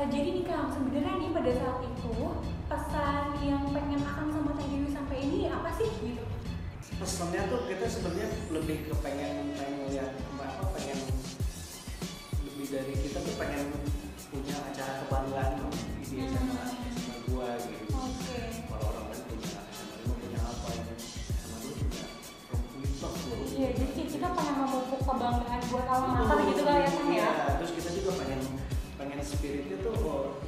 Jadi nih Kang, sebenarnya nih pada saat itu pesan yang pengen Akang sama Teh Dewi sampai ini apa sih gitu? Pesannya tuh kita sebenarnya lebih ke pengen lihat pengen lebih dari kita tuh pengen punya acara kebanggaan di SMA gua gitu. Kalau orang lain punya SMA gua punya apa ya? SMA gua punya rompulitos gua. Iya, jadi kita pengen memupuk kebanggaan buat alma-mater gitu kali ya Kang ya. Iya, terus kita juga pengen spiritnya tuh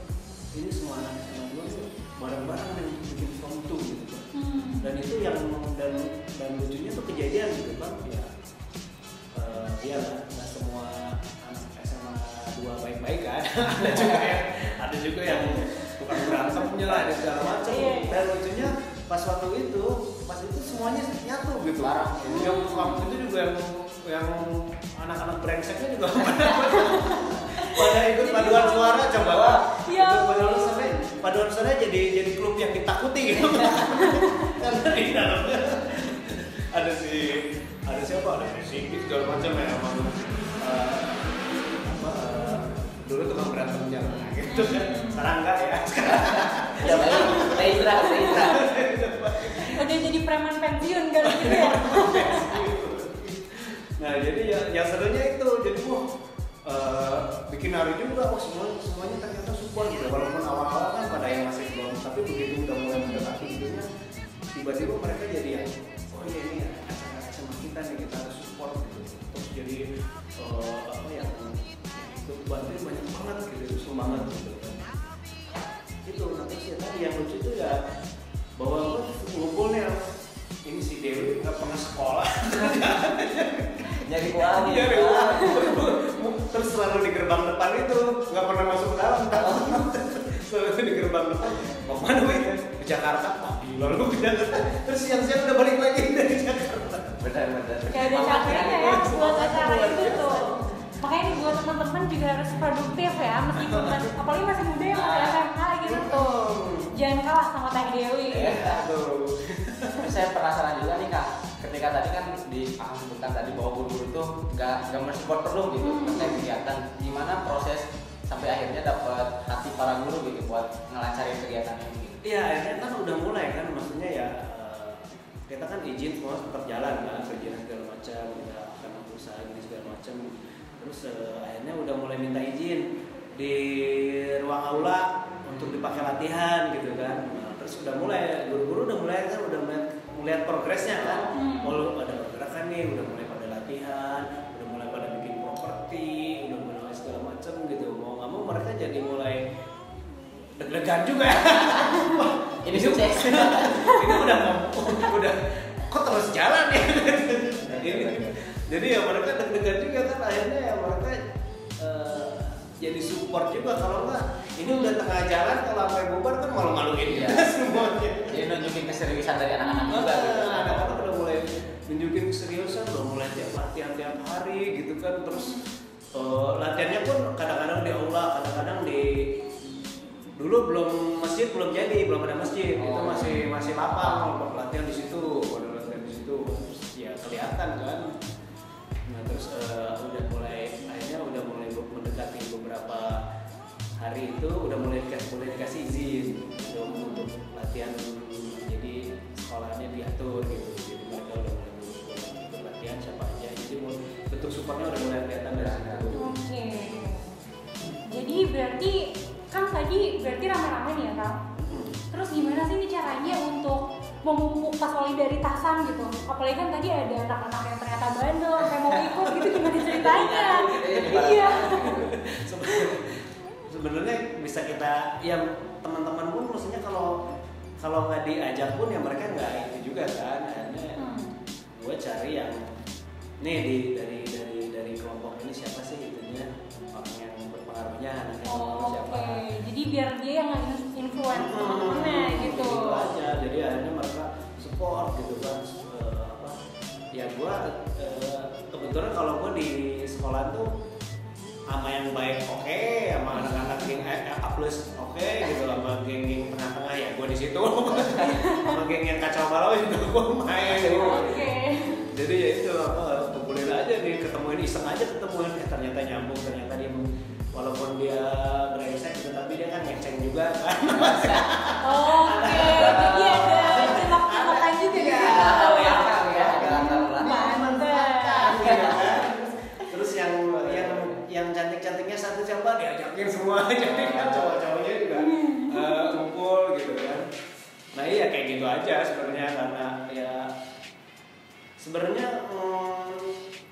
ini semua anak SMA gua tuh bareng-bareng yang bikin form 2 gitu kan. Dan itu yang dan lucunya tuh kejadian gitu kan ya nggak semua anak SMA 2 baik-baik kan. ada juga yang tukang berantemnya lah ada segala macam. Dan lucunya pas itu semuanya nyatu gitu. Yang tukang itu juga yang anak-anak brengseknya juga pada ikut paduan suara coba lah. Ikut paduan suara paduan suara jadi klub yang ditakuti gitu. Karena di dalamnya ada siapa ada Sigi segala macam ya emang dulu tukang berantemnya gitu kan. Sekarang enggak ya. Ya baik, Teitra. Udah jadi preman pensiun kan gitu ya. Nah jadi yang serunya itu jadi bikin hari juga semuanya ternyata support gitu. Walaupun awal-awal kan pada yang masih belum, tapi begitu udah mulai mendekati gitunya tiba-tiba mereka jadi yang oh iya ini acara sama kita nih kita harus support gitu. Terus jadi ikut bantuin banyak banget gitu, semangat gitu. Itu nanti sih tadi yang lucu itu ya bahwa ngumpul nih ini si Dewi nggak pernah sekolah. Nyari uang. Terus selalu di gerbang depan itu nggak pernah masuk ke dalam. Selalu di gerbang depan. Mau mana Wi? Ke Jakarta. Gila lu ke Jakarta. Terus siang-siang udah balik lagi dari Jakarta. Benar. Kayak ada capeknya ya buat acara itu tuh. Makanya nih buat teman-teman juga harus produktif ya, meskipun apalagi masih muda ya masih SMA gitu tuh. Jangan kalah sama Teh Dewi. Saya penasaran juga nih Kak, ketika tadi kan Akang sebutkan tadi bahwa guru-guru tuh nggak mensupport penuh gitu terkait kegiatan. Gimana proses sampai akhirnya dapat hati para guru gitu buat ngelancarin kegiatan ini? Gitu? Iya, akhirnya kan udah mulai kan, maksudnya ya kita kan izin semua tetap jalan kan, kerjaan segala macam, kita akan usaha ini segala macam. Terus akhirnya udah mulai minta izin di ruang aula untuk dipakai latihan gitu kan. Nah, terus udah mulai guru-guru udah mulai melihat progresnya kan. Oh ada pergerakan nih, udah mulai pada latihan, udah mulai pada bikin properti, udah mulai segala macam gitu. Mau nggak mau mereka jadi mulai deg-degan juga. Ini sukses. Ini udah kok terus jalan ya. Jadi ya mereka deg-degan juga kan, akhirnya ya mereka jadi support juga. Kalau enggak ini udah tengah jalan, kalau sampai bubar kan malu-maluin ya semuanya. Jadi nunjukin keseriusan dari anak-anak juga gitu. Anak-anak udah mulai nunjukin keseriusan, udah mulai latihan tiap hari gitu kan. Terus latihannya pun kadang-kadang di aula, kadang-kadang dulu belum ada masjid, itu masih lapang, latihan di situ, terus ya kelihatan kan. Nah terus akhirnya udah mulai mendekati beberapa hari itu udah mulai dikasih izin untuk latihan, jadi sekolahnya diatur gitu, jadi mereka udah mulai ikut latihan siapa aja, jadi bentuk supportnya udah mulai kelihatan dari situ. Oke. Jadi berarti kan tadi rame-rame nih ya Kang. Terus gimana sih nih caranya untuk memupuk kesolidarisasan gitu? Apalagi kan tadi ada anak-anak yang ternyata bandel, kayak mau ikut gitu, gimana ceritanya? Iya. Sebenarnya bisa kita, ya teman-teman pun maksudnya kalau nggak diajak pun ya mereka nggak itu juga kan. Akhirnya gue cari yang nih dari kelompok ini siapa sih itunya orang yang berpengaruhnya, siapa. Jadi biar dia yang influence teman-temannya gitu. Gitu aja. Jadi akhirnya mereka support gitu kan. Ya gue kebetulan kalau gue di sekolah tuh sama yang baik oke, sama anak-anak geng A plus oke gitu, sama geng tengah-tengah ya gue di situ, sama geng yang kacau balau itu gue main gitu. Jadi ya itu kumpulin aja nih, ketemuin iseng aja, ketemuin ternyata nyambung, ternyata dia walaupun dia brengsek gitu, tapi dia kan ngeceng juga kan. Oke, jadi ada cilok-cilokan juga ya. Ada hal yang ya, ada latar belakang. Mantap. Gitu kan. Terus yang cantik-cantiknya satu coba diajakin semua, jadi kan cowok-cowoknya juga ngumpul gitu kan. Nah iya kayak gitu aja sebenarnya, karena ya sebenarnya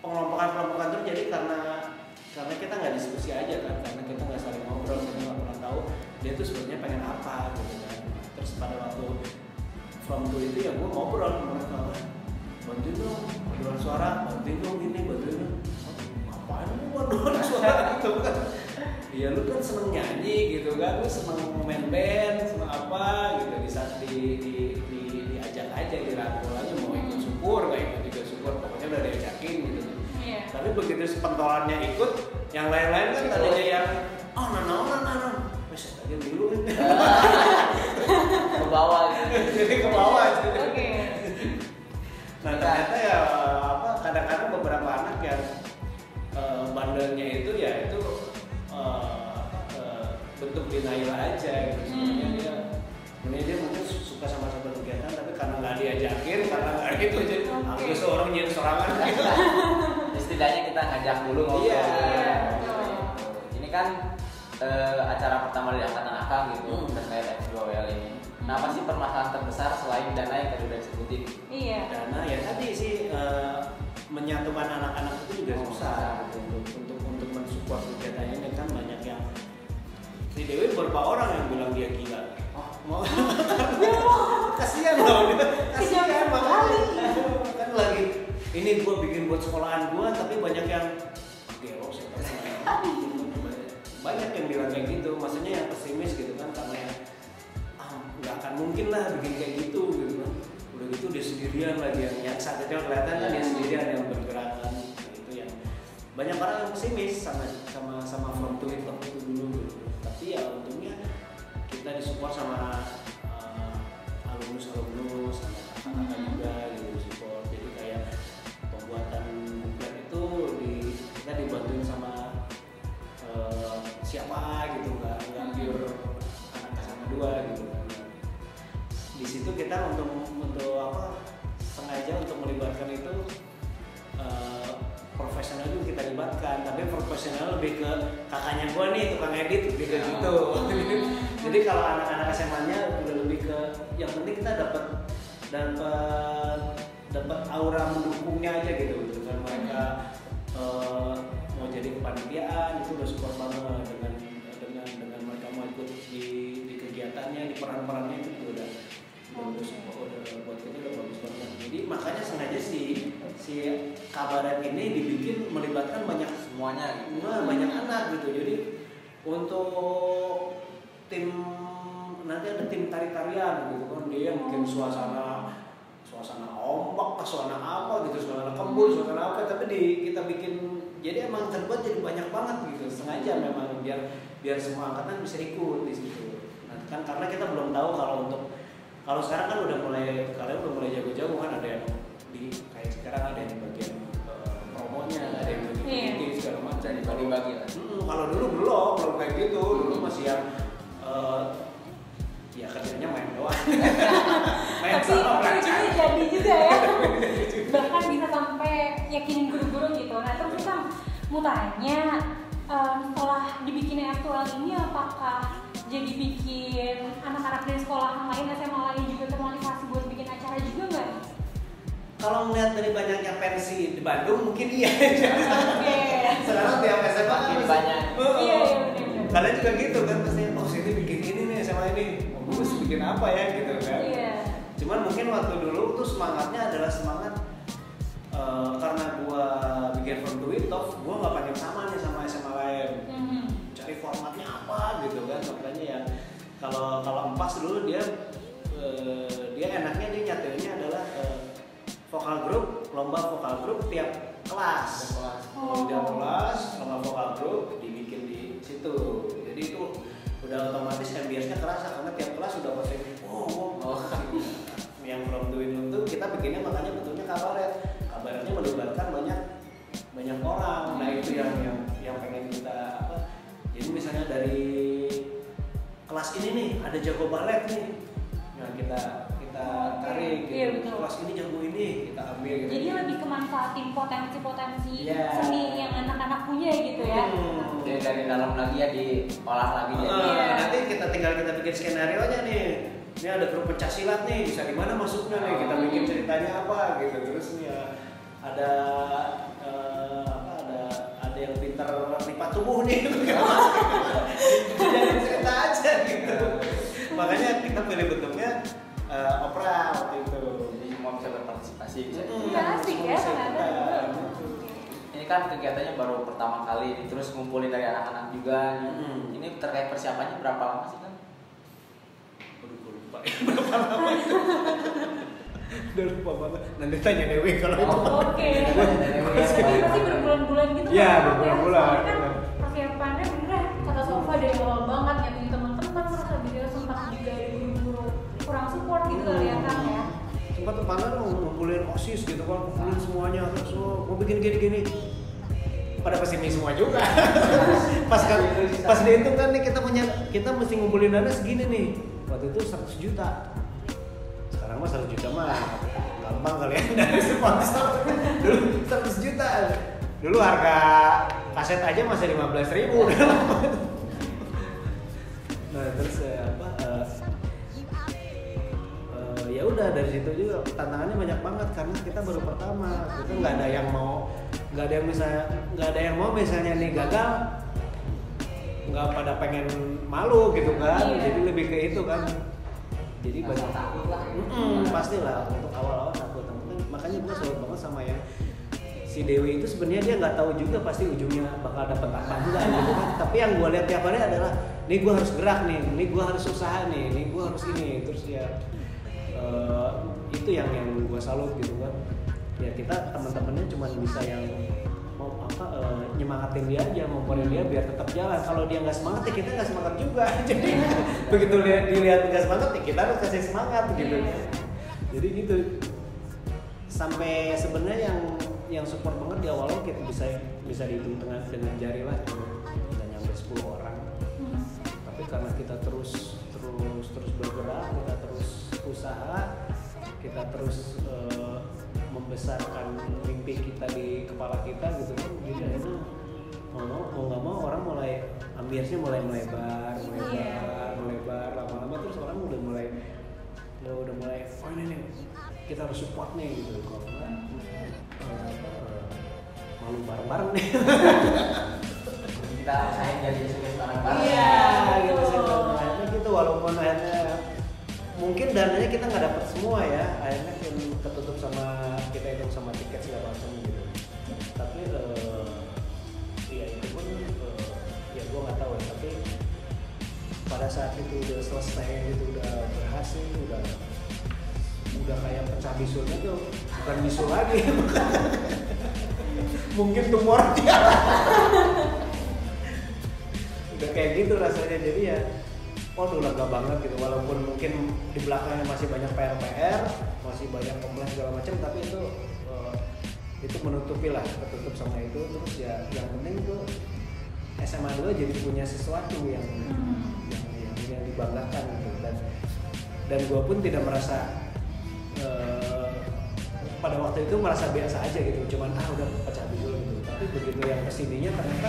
pengelompokan terjadi karena kita nggak diskusi aja kan, karena kita nggak saling ngobrol, kita nggak pernah tahu dia tuh sebenarnya pengen apa gitu kan. Terus pada waktu from to itu ya gue ngobrol sama mereka, bantuin dong paduan suara, bantuin dong gini, bantuin dong apaan lu paduan suara gitu kan. Ya lu kan seneng nyanyi gitu kan, lu seneng main band, seneng apa gitu, di saat diajak aja, dirangkul aja, mau ikut syukur nggak ikut juga syukur, pokoknya udah diajakin gitu. Iya. Tapi begitu pentolannya ikut, yang lain-lain kan tadinya yang naon, bisa aja dulu kan. Ke bawah gitu. Jadi ke bawah aja. Oke. Nah ternyata ya kadang-kadang beberapa anak yang bandelnya itu ya itu bentuk denial aja gitu. Sebenarnya dia mungkin suka sama satu kegiatan, tapi karena nggak diajakin, karena nggak gitu, jadi aku seorang nyanyi sorangan gitu. Setidaknya kita ngajak dulu ngobrol. Iya. Ini kan acara pertama dari angkatan Akang gitu, terkait F2WL ini. Nah, apa sih permasalahan terbesar selain dana yang tadi udah disebutin? Iya. Dana ya tadi sih menyatukan anak-anak itu juga susah gitu, untuk mensupport kegiatan ini kan banyak yang si Dewi beberapa orang yang bilang dia gila. Mau kasihan loh, kasihan makanya kan lagi ini gue bikin buat sekolahan gue, tapi banyak yang gelo sih, banyak yang bilang kayak gitu, maksudnya yang pesimis gitu kan, karena ya nggak akan mungkin lah bikin kayak gitu kan. Udah gitu dia sendirian lagi, yang saat itu kelihatan kan dia sendirian yang bergerakan itu, yang banyak orang yang pesimis sama from to it waktu itu dulu gitu. Tapi ya untungnya kita disupport sama alumnus sama kakak-kakak juga gitu, support. Jadi kayak pembuatan buklet itu kita dibantuin sama siapa gitu, nggak pure anak SMA 2 gitu. Di situ kita untuk apa sengaja untuk melibatkan itu profesional juga kita libatkan, tapi profesional lebih ke kakaknya gua nih, tukang edit lebih ke gitu. Jadi kalau anak-anak SMA-nya udah lebih ke yang penting kita dapat aura mendukungnya aja gitu kan. Mereka mau jadi kepanitiaan itu udah support banget dengan mereka mau ikut di kegiatannya, di peran-perannya itu udah buat kita udah bagus banget. Jadi makanya sengaja si Kabaret ini dibikin melibatkan banyak semuanya gitu. Banyak anak gitu. Jadi untuk tim nanti ada tim tari-tarian gitu kan, dia yang bikin suasana ombak, suasana apa gitu, suasana kembul, suasana apa, tapi kita bikin jadi emang terbuat jadi banyak banget gitu, sengaja memang biar semua angkatan bisa ikut di situ. Nah, kan karena kita belum tahu kalau sekarang kan kalian udah mulai jago-jago kan, ada yang kayak sekarang ada yang bagian promonya, ada yang bagian ini segala macam, jadi bagi-bagi lah. Kalau dulu belum kayak gitu, dulu masih yang ya kerjanya main doang. Main sama belajar. Tapi jadi juga ya. Bahkan bisa sampai yakinin guru-guru gitu. Nah terus kita mau tanya, setelah dibikinnya aktual ini apakah jadi bikin anak-anak dari sekolah lain, SMA lain juga termotivasi buat bikin acara juga nggak? Kalau melihat dari banyaknya pensi di Bandung mungkin iya. Oke. Sekarang tiap SMA kan banyak. Iya benar. Kalian juga gitu kan, pasti sini bikin ini nih SMA ini, gue harus bikin apa ya gitu kan. Iya. Cuman mungkin waktu dulu tuh semangatnya adalah semangat karena gue bikin from the it off, gue nggak pengen sama nih sama SMA lain. Cari formatnya apa gitu kan, makanya ya kalau Empas dulu dia enaknya dia nyatainnya adalah vokal grup, lomba vokal grup tiap kelas. Tiap kelas lomba vokal grup dibikin di situ. Jadi itu udah otomatis ambience-nya kerasa karena tiap kelas udah pasti yang from doing itu kita bikinnya makanya bentuknya kabaretnya melibatkan banyak orang. Nah itu yang pengen kita ada jago balet nih, nah kita tarik gitu. Iya, betul. Kelas ini jago ini kita ambil gitu. Jadi lebih kemanfaatin potensi-potensi Iya. seni yang anak-anak punya gitu ya. Jadi dari dalam lagi ya diolah lagi jadi. Nanti kita bikin skenario nya nih. Ini ada grup pencak silat nih, bisa di mana masuknya nih? Kita bikin ceritanya apa gitu. Terus nih ya ada ada yang pintar lipat tubuh nih. Jadi cerita aja gitu. Makanya kita pilih bentuknya opera waktu itu. Jadi semua bisa berpartisipasi bisa. Iya, asik ya, ternyata. Ini kan kegiatannya baru pertama kali, terus ngumpulin dari anak-anak juga. Ini terkait persiapannya berapa lama sih kan? Aduh, gue lupa. Berapa lama itu? Udah lupa banget. Nanti tanya Dewi kalau itu. Oke. Tapi pasti berbulan-bulan gitu kan? Iya, berbulan-bulan. Soalnya kan persiapannya bener kata Sofa dari awal banget nyatuin teman-teman, terus habis itu sempat juga ada guru-guru kurang support gitu kali ya Kang ya. Sempat kemarin ngumpulin OSIS gitu kan, ngumpulin semuanya terus mau bikin gini-gini. Pada pesimis semua juga. pas dihitung kan nih kita mesti ngumpulin dana segini nih. Waktu itu 100 juta. Sekarang mah 100 juta mah gampang kali ya dari sponsor. Dulu 100 juta. Dulu harga kaset aja masih 15.000. Nah, terus ya udah dari situ juga tantangannya banyak banget karena kita baru pertama. Kita nggak ada yang mau misalnya nih gagal, nggak pada pengen malu gitu kan. Jadi lebih ke itu kan. Jadi banyak takut lah. Pastilah untuk awal-awal takut. Makanya gue salut banget sama yang si Dewi itu sebenarnya dia nggak tahu juga pasti ujungnya bakal dapet apa enggak gitu kan. Tapi yang gue lihat tiap hari adalah nih gue harus gerak nih gue harus usaha nih gue harus ini terus ya itu yang gue salut gitu kan. Ya kita teman-temannya cuma bisa yang mau nyemangatin dia aja, ngomporin dia biar tetap jalan. Kalau dia nggak semangat ya kita nggak semangat juga. Jadi begitu dilihat nggak semangat ya kita harus kasih semangat gitu. Jadi gitu. Sampai sebenarnya yang support banget di awalnya kita bisa dihitung dengan jari lah, nggak nyampe 10 orang. Tapi karena kita terus bergerak, kita terus usaha, kita terus membesarkan mimpi kita di kepala kita gitu kan. Jadi akhirnya mau nggak mau orang mulai ambiasnya mulai melebar lama-lama terus orang udah mulai oh ini nih kita harus support nih gitu. Kalau nggak malu bareng-bareng nih. Kita usahain jadi sukses bareng-bareng. Iya, gitu sih. Akhirnya gitu walaupun akhirnya mungkin dananya kita nggak dapat semua ya, akhirnya ketutup sama kita hitung sama tiket segala macam gitu. Tapi ya itu pun ya gue nggak tahu ya. Tapi pada saat itu udah selesai gitu, udah berhasil, udah kayak pecah bisulnya tuh bukan bisul lagi. Mungkin tumor dia. Udah kayak gitu rasanya, jadi ya udah lega banget gitu. Walaupun mungkin di belakangnya masih banyak PR, masih banyak komplain segala macam, tapi itu menutupi lah, ketutup sama itu. Terus ya yang penting tuh SMA 2 jadi punya sesuatu yang dibanggakan gitu. Dan gue pun tidak merasa pada waktu itu merasa biasa aja gitu, cuman udah pecah bisul gitu. Tapi begitu yang kesininya ternyata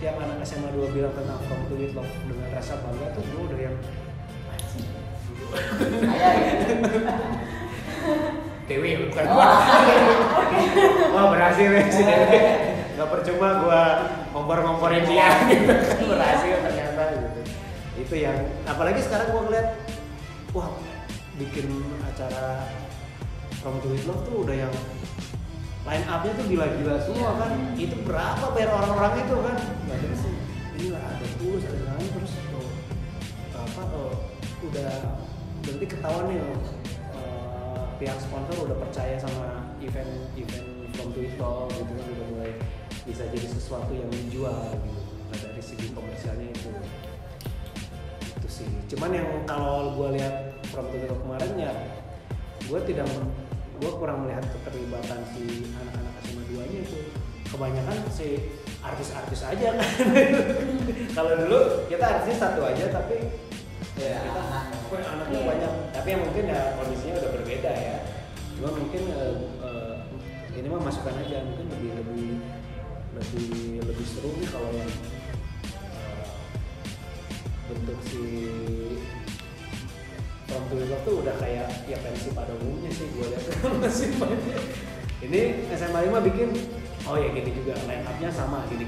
tiap anak SMA 2 bilang tentang From to With Love dengan rasa bangga tuh gue udah yang Dewi bukan gua. Wah berhasil ya si Dewi. Gak percuma gua ngompor-ngomporin dia gitu. Berhasil ternyata gitu. Itu yang apalagi sekarang gua ngeliat wah bikin acara From to With Love tuh udah yang line up-nya tuh gila-gila semua kan. Itu berapa bayar orang-orang itu kan? Nah terus inilah ada Tulus, ada lain terus udah berarti ketahuan nih pihak sponsor udah percaya sama event From to With Love gitu kan, udah mulai bisa jadi sesuatu yang dijual gitu. Nah dari segi komersialnya itu sih. Cuman yang kalau gue lihat From to With Love kemarin ya gue kurang melihat keterlibatan si anak-anak SMA 2-nya itu. Kebanyakan si artis-artis aja kan. Kalau dulu kita artisnya satu aja tapi Iya, kita anaknya Iya. banyak, tapi yang mungkin ya kondisinya udah berbeda ya. Cuma mungkin ini mah masukan aja, mungkin lebih seru nih kalau yang bentuk si From Twitter tuh udah kayak ya pensi pada umumnya sih gue lihat masih banyak. Ini SMA 5 bikin oh ya gini juga line up-nya sama gini.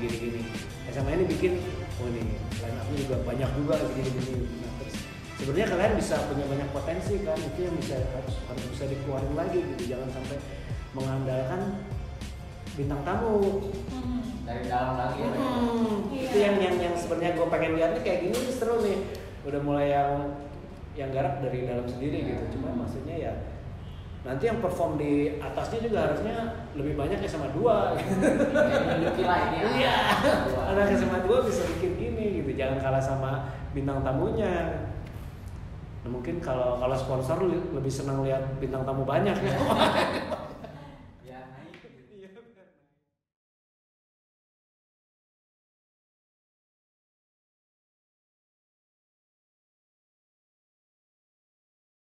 SMA ini bikin oh nih line up-nya juga banyak juga gini. Nah, terus sebenarnya kalian bisa punya banyak potensi kan, itu yang harus bisa dikeluarin lagi gitu, jangan sampai mengandalkan bintang tamu. Dari dalam lagi ya. Itu yang sebenarnya gue pengen lihat nih kayak gini seru nih. Udah mulai yang garap dari dalam sendiri gitu. Cuma maksudnya ya nanti yang perform di atasnya juga harusnya lebih banyak ya sama dua. Ini lah ini. Iya. Anak SMA 2 bisa bikin gini gitu. Jangan kalah sama bintang tamunya. Nah, mungkin kalau sponsor lebih senang lihat bintang tamu banyak ya.